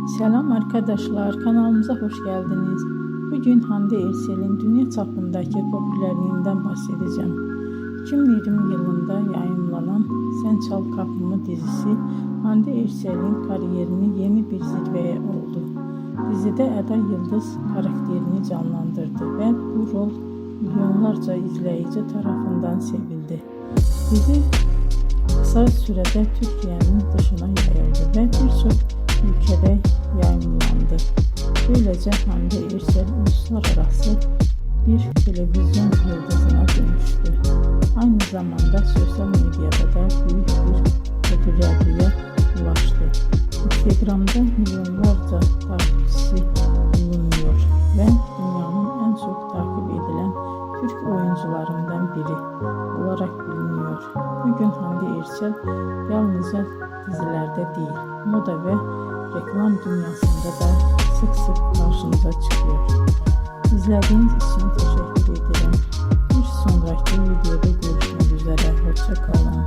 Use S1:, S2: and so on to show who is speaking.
S1: Selam arkadaşlar, kanalımıza hoş geldiniz. Bugün Hande Erçel'in dünya çapındaki popülerliğinden bahsedeceğim. 2020 yılında yayınlanan Sen Çal Kapımı dizisi Hande Erçel'in kariyerini yeni bir zirveye oldu. Dizide Eda Yıldız karakterini canlandırdı ve bu rol milyonlarca izleyici tarafından sevildi. Dizi kısa sürede Türkiye'nin dışına yayıldı ve birçok ülkede yayınlandı. Böylece Hande Erçel uluslararası bir televizyon yıldızına dönüştü. Aynı zamanda sosyal medyada da büyük bir popülerliğe ulaştı. Instagram'da milyonlarca takipçisi bulunuyor ve dünyanın en çok takip edilen Türk oyuncularından biri olarak biliniyor. Bugün Hande Erçel yalnızca dizilerde değil, moda ve reklam dünyasında da sık sık karşımıza çıkıyor. İzlediğiniz için teşekkür ederim. Bir sonraki videoda görüşmek üzere. Hoşça kalın.